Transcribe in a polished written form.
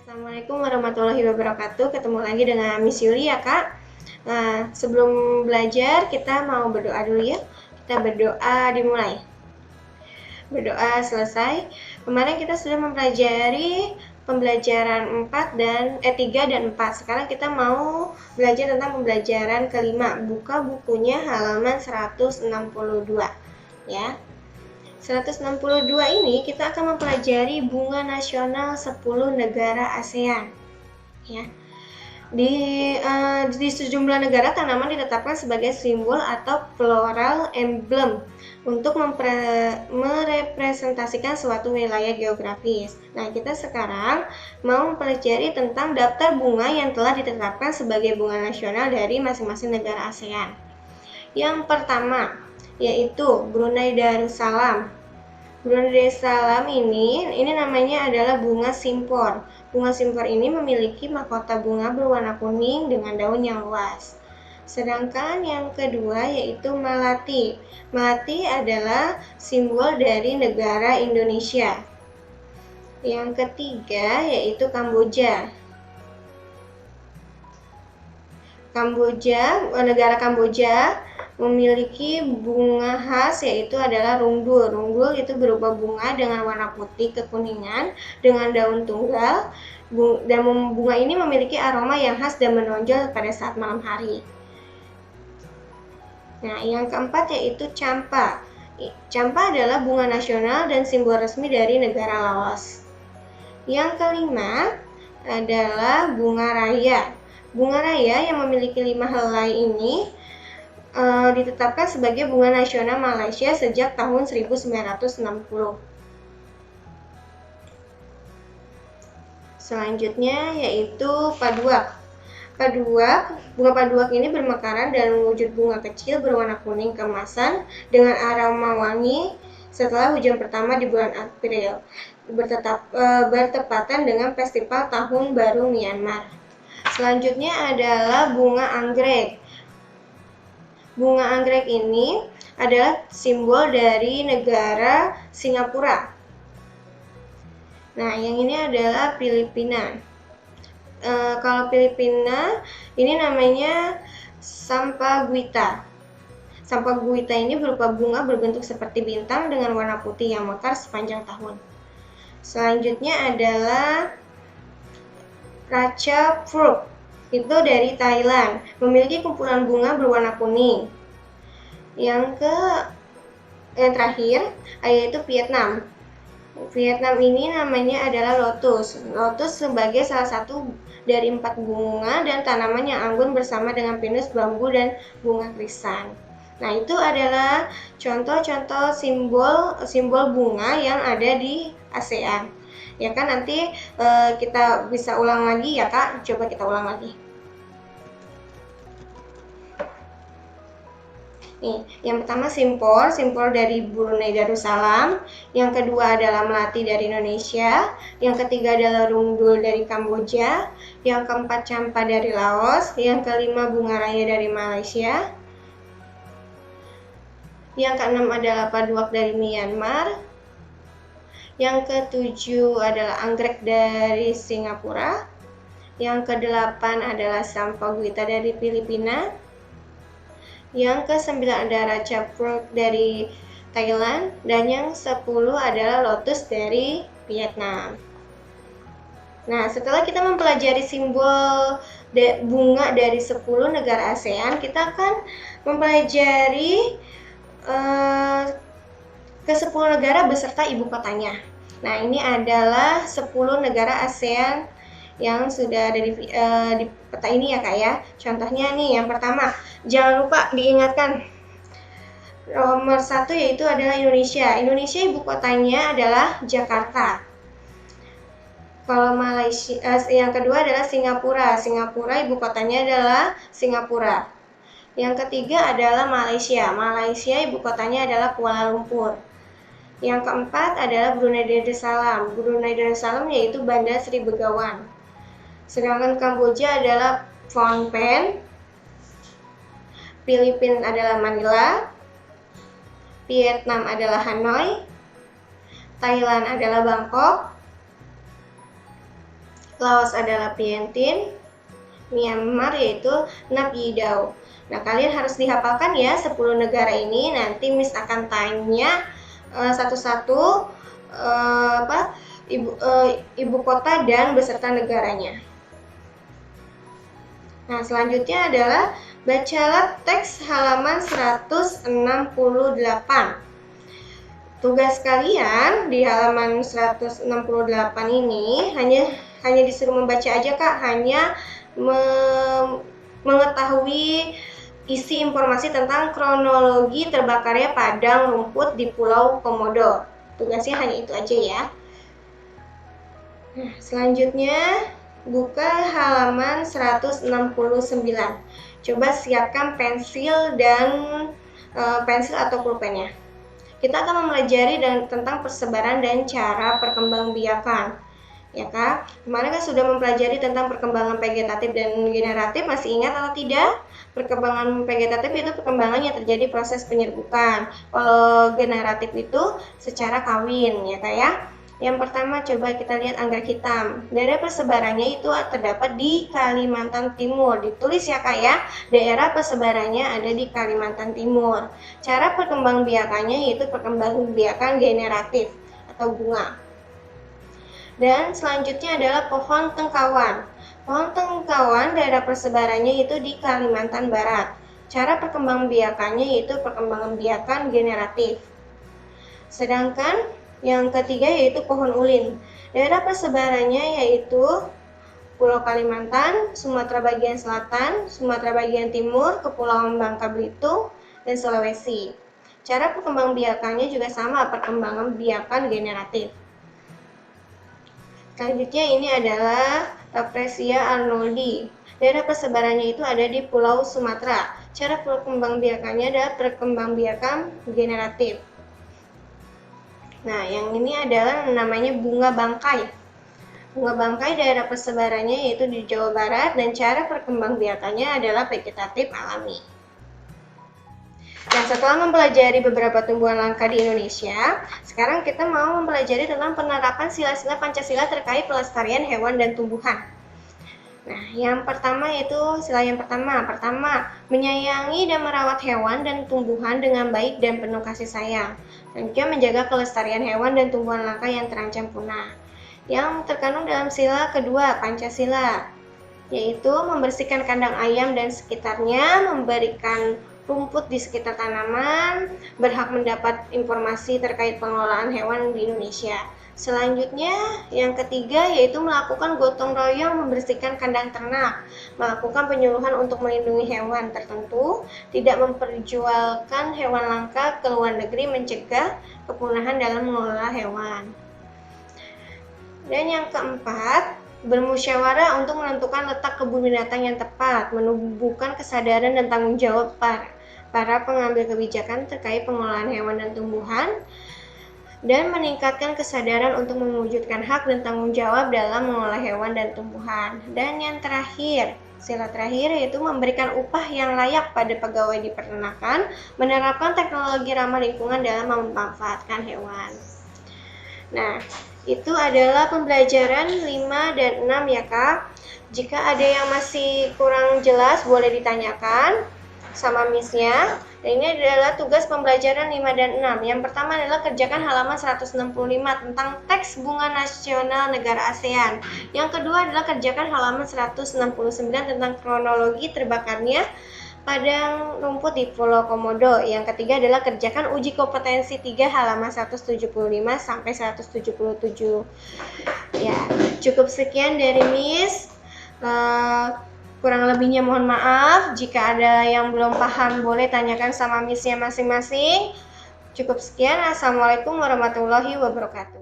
Assalamualaikum warahmatullahi wabarakatuh. Ketemu lagi dengan Miss Yuli ya Kak. Nah, sebelum belajar kita mau berdoa dulu ya. Kita berdoa dimulai. Berdoa selesai. Kemarin kita sudah mempelajari pembelajaran 3 dan 4. Sekarang kita mau belajar tentang pembelajaran kelima. Buka bukunya halaman 162 ya. 162 ini kita akan mempelajari bunga nasional 10 negara ASEAN. Ya. Di sejumlah negara tanaman ditetapkan sebagai simbol atau floral emblem untuk merepresentasikan suatu wilayah geografis. Nah, kita sekarang mau mempelajari tentang daftar bunga yang telah ditetapkan sebagai bunga nasional dari masing-masing negara ASEAN. Yang pertama, yaitu Brunei Darussalam. Brunei Darussalam ini namanya adalah bunga simpor. Bunga simpor ini memiliki mahkota bunga berwarna kuning dengan daun yang luas. Sedangkan yang kedua yaitu Melati. Melati adalah simbol dari negara Indonesia. Yang ketiga yaitu Kamboja. Negara Kamboja memiliki bunga khas yaitu adalah rungdul. Rungdul itu berupa bunga dengan warna putih kekuningan dengan daun tunggal, dan bunga ini memiliki aroma yang khas dan menonjol pada saat malam hari. Nah, yang keempat yaitu Champa. Champa adalah bunga nasional dan simbol resmi dari negara Laos. Yang kelima adalah bunga raya. Bunga raya yang memiliki 5 helai ini ditetapkan sebagai bunga nasional Malaysia sejak tahun 1960. Selanjutnya yaitu paduak. Bunga paduak ini bermekaran dalam wujud bunga kecil berwarna kuning keemasan dengan aroma wangi setelah hujan pertama di bulan April, bertepatan dengan festival Tahun Baru Myanmar. Selanjutnya adalah bunga anggrek. Bunga anggrek ini adalah simbol dari negara Singapura. Nah, yang ini adalah Filipina. Kalau Filipina ini namanya Sampaguita. Sampaguita ini berupa bunga berbentuk seperti bintang dengan warna putih yang mekar sepanjang tahun. Selanjutnya adalah Racha Fruit, itu dari Thailand, memiliki kumpulan bunga berwarna kuning. Yang terakhir yaitu Vietnam. Vietnam ini namanya adalah lotus. Lotus sebagai salah satu dari 4 bunga dan tanaman yang anggun bersama dengan pinus, bambu, dan bunga krisan. Nah, itu adalah contoh-contoh simbol bunga yang ada di ASEAN. Ya kan, nanti kita bisa ulang lagi ya Kak. Coba kita ulang lagi. Nih, yang pertama simpor dari Brunei Darussalam. Yang kedua adalah Melati dari Indonesia. Yang ketiga adalah rungdul dari Kamboja. Yang keempat Champa dari Laos. Yang kelima bunga raya dari Malaysia. Yang keenam adalah paduak dari Myanmar. Yang ketujuh adalah anggrek dari Singapura. Yang kedelapan adalah Sampaguita dari Filipina. Yang kesembilan ada Racha Fruit dari Thailand. Dan yang 10 adalah lotus dari Vietnam. Nah, setelah kita mempelajari simbol bunga dari 10 negara ASEAN, kita akan mempelajari ke 10 negara beserta ibu kotanya. Nah, ini adalah 10 negara ASEAN yang sudah ada di peta ini ya Kak ya. Contohnya nih, yang pertama, jangan lupa diingatkan nomor 1 yaitu adalah Indonesia. Indonesia ibu kotanya adalah Jakarta. Kalau Malaysia, yang kedua adalah Singapura. Singapura ibu kotanya adalah Singapura. Yang ketiga adalah Malaysia. Malaysia ibu kotanya adalah Kuala Lumpur. Yang keempat adalah Brunei Darussalam. Brunei Darussalam yaitu Bandar Sri Begawan. Sedangkan Kamboja adalah Phnom Penh. Filipina adalah Manila. Vietnam adalah Hanoi. Thailand adalah Bangkok. Laos adalah Pientin, Myanmar yaitu Naypyidaw. Nah, kalian harus dihafalkan ya 10 negara ini. Nanti Miss akan tanya satu-satu ibu kota dan beserta negaranya. Nah, selanjutnya adalah bacalah teks halaman 168. Tugas kalian di halaman 168 ini hanya disuruh membaca aja, Kak, hanya mengetahui isi informasi tentang kronologi terbakarnya padang rumput di Pulau Komodo. Tugasnya hanya itu aja ya. Nah, selanjutnya buka halaman 169. Coba siapkan pensil atau pulpennya. Kita akan mempelajari tentang persebaran dan cara perkembangbiakan. Ya Kak, kemarin kan sudah mempelajari tentang perkembangan vegetatif dan generatif, masih ingat atau tidak? Perkembangan vegetatif itu perkembangan yang terjadi proses penyerbukan. Kalau generatif itu secara kawin, ya Kak ya. Yang pertama coba kita lihat anggrek hitam. Daerah persebarannya itu terdapat di Kalimantan Timur. Ditulis ya Kak ya, daerah persebarannya ada di Kalimantan Timur. Cara perkembangbiakannya yaitu perkembangbiakan generatif atau bunga. Dan selanjutnya adalah pohon tengkawan. Pohon tengkawan daerah persebarannya itu di Kalimantan Barat. Cara perkembangbiakannya yaitu perkembangbiakan generatif. Sedangkan yang ketiga yaitu pohon ulin. Daerah persebarannya yaitu Pulau Kalimantan, Sumatera bagian selatan, Sumatera bagian timur, Kepulauan Bangka Belitung, dan Sulawesi. Cara perkembangbiakannya juga sama, perkembangbiakan generatif. Selanjutnya ini adalah Rafflesia arnoldii. Daerah persebarannya itu ada di Pulau Sumatera. Cara perkembangbiakannya adalah perkembangbiakan generatif. Nah, yang ini adalah namanya bunga bangkai. Bunga bangkai daerah persebarannya yaitu di Jawa Barat dan cara perkembangbiakannya adalah vegetatif alami. Nah, setelah mempelajari beberapa tumbuhan langka di Indonesia, sekarang kita mau mempelajari tentang penerapan sila-sila Pancasila terkait pelestarian hewan dan tumbuhan. Nah, yang pertama yaitu sila yang pertama, menyayangi dan merawat hewan dan tumbuhan dengan baik dan penuh kasih sayang. Selanjutnya, menjaga kelestarian hewan dan tumbuhan langka yang terancam punah. Yang terkandung dalam sila kedua, Pancasila, yaitu membersihkan kandang ayam dan sekitarnya, memberikan rumput di sekitar tanaman, berhak mendapat informasi terkait pengelolaan hewan di Indonesia. Selanjutnya, yang ketiga yaitu melakukan gotong royong membersihkan kandang ternak, melakukan penyuluhan untuk melindungi hewan tertentu, tidak memperjualkan hewan langka ke luar negeri, mencegah kepunahan dalam mengelola hewan. Dan yang keempat, bermusyawarah untuk menentukan letak kebun binatang yang tepat, menumbuhkan kesadaran dan tanggung jawab para pengambil kebijakan terkait pengelolaan hewan dan tumbuhan, dan meningkatkan kesadaran untuk mewujudkan hak dan tanggung jawab dalam mengolah hewan dan tumbuhan. Dan yang terakhir, sila terakhir yaitu memberikan upah yang layak pada pegawai di peternakan, menerapkan teknologi ramah lingkungan dalam memanfaatkan hewan. Nah, itu adalah pembelajaran 5 dan 6 ya Kak. Jika ada yang masih kurang jelas boleh ditanyakan sama Miss-nya. Dan ini adalah tugas pembelajaran 5 dan 6. Yang pertama adalah kerjakan halaman 165 tentang teks bunga nasional negara ASEAN. Yang kedua adalah kerjakan halaman 169 tentang kronologi terbakarnya padang rumput di Pulau Komodo. Yang ketiga adalah kerjakan uji kompetensi 3 halaman 175 sampai 177. Ya, cukup sekian dari Miss. Kurang lebihnya mohon maaf. Jika ada yang belum paham boleh tanyakan sama Miss-nya masing-masing. Cukup sekian. Assalamualaikum warahmatullahi wabarakatuh.